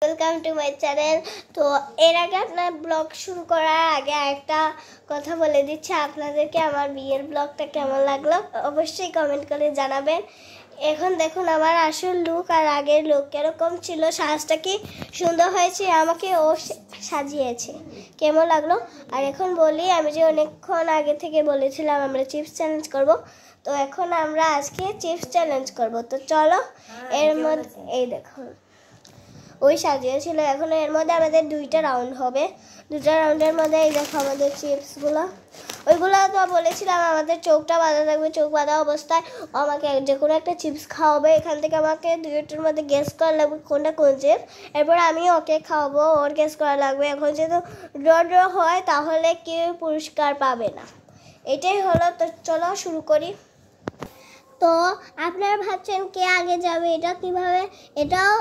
Welcome to my channel. তো এর আগে আপনার ব্লগ শুরু করার আগে একটা কথা বলে দিচ্ছি আপনাদেরকে, আমার বিয়ের ব্লগটা কেমন লাগলো অবশ্যই কমেন্ট করে জানাবেন। এখন দেখুন আমার আসল লুক আর আগের লুক কীরকম ছিল, সাজটা কি সুন্দর হয়েছে, আমাকে ও সাজিয়েছে, কেমন লাগলো। আর এখন বলি, আমি যে অনেকক্ষণ আগে থেকে বলেছিলাম আমরা চিপস চ্যালেঞ্জ করব, তো এখন আমরা আজকে চিপস চ্যালেঞ্জ করব। তো চলো, এর মধ্যে এই দেখুন ওই সাজিয়েছিল। এখন এর মধ্যে আমাদের দুইটা রাউন্ড হবে, দুটা রাউন্ডের মধ্যে এই দেখো আমাদের চিপসগুলো, ওইগুলো তো বলেছিলাম আমাদের চোখটা বাঁধা থাকবে, চোখ বাঁধা অবস্থায় আমাকে যে কোনো একটা চিপস খাওয়াবে। এখান থেকে আমাকে দুইটার মধ্যে গেস করা লাগবে কোনটা কোন চিপস, এরপর আমি ওকে খাওয়াবো, ওর গেস করা লাগবে। এখন যেহেতু ড্র হয় তাহলে কেউ পুরস্কার পাবে না, এটাই হলো। তো চলো শুরু করি। তো আপনারা ভাবছেন কে আগে যাবে, এটা কিভাবে, এটাও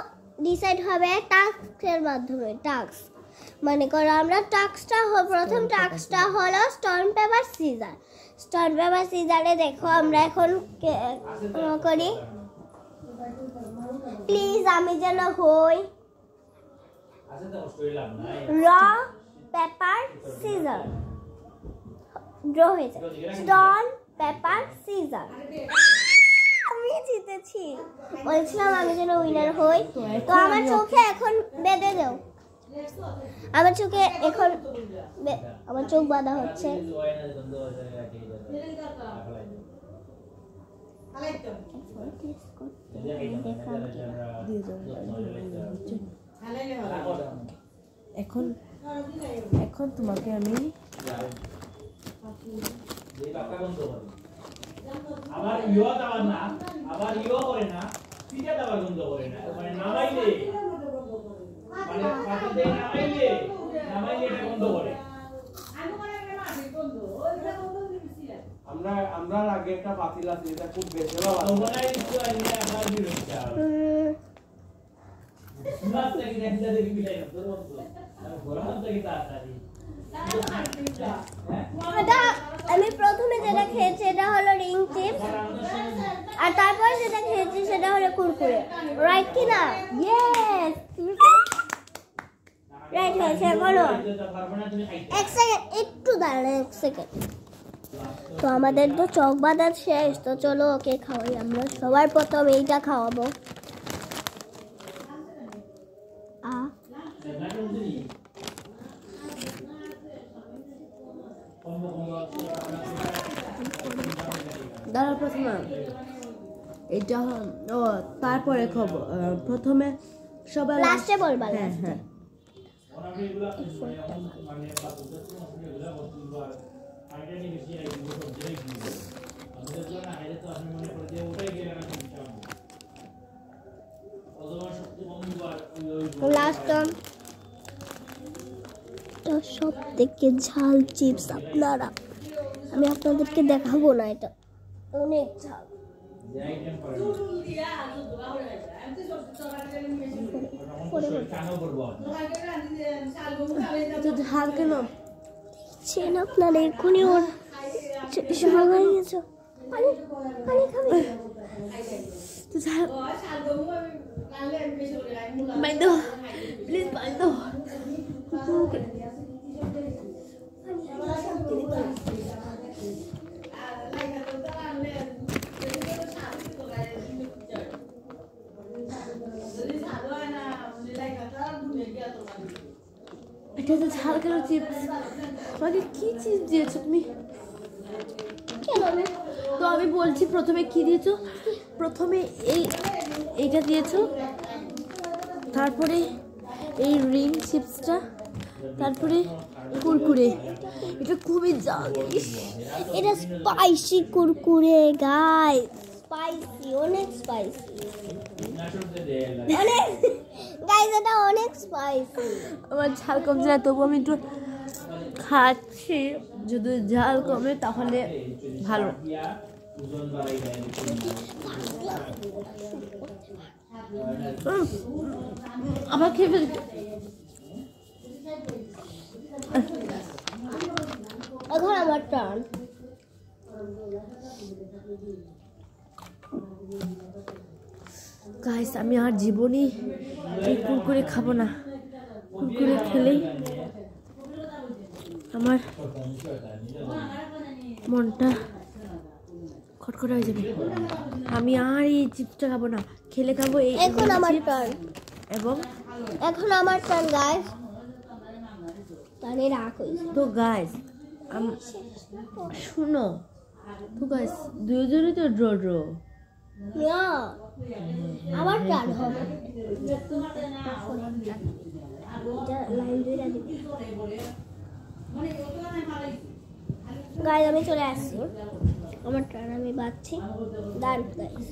ডিসাইড হবে টাস্কের মাধ্যমে। টাস্ক মানে করো আমরা টাস্কটা প্রথম টাস্কটা হলো stone paper scissor. Stone paper সিজারে দেখো আমরা এখন করি, প্লিজ আমি যেন হই র পেপার সিজার। ড্র হয়েছে স্টোন পেপার সিজার, আমি জিতেছি, বলছিলাম আমি যেন উইনার হই। তো আমার চোখে এখন বেঁধে দাও, আমার চোখে এখন আমার চোখ বাঁধা হচ্ছে। এখন এখন তোমাকে আমি আবার ইও দাও না, আবার ইও করে না, পিঠা দাও বন্ধ করে না, মানে নামাইলে মানে পাতে নামাইলে এটা বন্ধ করে। আমরা আগে একটা পাতিল আছে যেটা খুব বেশি ভালো আছে, তোমরা একটু আইলে আবার বিরক্ত হও। সুনাত থেকে দেখতে দেখি পিঠাই না তোর বন্ধু, আমি ঘোরানো থেকে তাড়াতাড়ি। আমি প্রথমে যেটা খেয়েছি এটা হলো রিং চিপস, আর তারপর যেটা খেয়েছি সেটা হলো কুরকুরে, রাইট কি না? ইয়েস, রাইট হয়েছে। বলো এক সেকেন্ড, একটু দাঁড়ান এক সেকেন্ড। তো আমাদের তো চোখ বাঁধা শেষ, তো চলো ওকে খাওয়াই। আমরা সবার প্রথম এইটা খাওয়াবো। দাঁড়া, প্রথমে এটা ও তারপরে খাবো, প্রথমে সবাই লাস্টে বলবা। হ্যাঁ হ্যাঁ লাস্ট সব থেকে ঝাল চিপস আপনারা, আমি আপনাদেরকে দেখাবো না, এটা অনেক ঝাল। তো ঝাল কেন চেন আপনারা এক্ষুনি ওর ঝাল হয়ে গেছে, পানি পানি খাবে তো ঝাল বাইদো, প্লিজ বাইদো। এটা তো ঝাল কেন চিপস? আমাকে কি চিপস দিয়েছো তুমি? তো আমি বলছি প্রথমে কি দিয়েছো? প্রথমে এইটা দিয়েছো, তারপরে এই রিং চিপসটা, তারপরে কুরকুরে। এটা খুবই ঝাল, এটা স্পাইসি কুরকুরে গাইস, স্পাইসি, অনেক স্পাইসি, অনেক গাইস, এটা অনেক স্পাইসি। আমার ঝাল কমছে না, তবু আমি একটু খাচ্ছি, যদি ঝাল কমে তাহলে ভালো। আবার খেয়ে ফেলছি। এখন আমার টার্ন। গাইস আমি আর জীবনে এই কুরকুরে খাবো না। কুরকুরে খেলেই আমার মনটা খটখট হয়ে যাবে। আমি আর এই চিপসটা খাবো না, খেলে খাবো এই এখন আমার চিপস। টার্ন, এবং এখন আমার টার্ন গাইস। তাহলে রাখ হইছে। তো গাইস শুনো তো গাইস, দুজনে তো ড্র ড্র। না আমার টার্ন হবে। গাইস আমি চলে আসছি, আমার টার্ন, আমি বাঁচছি। ডান গাইস।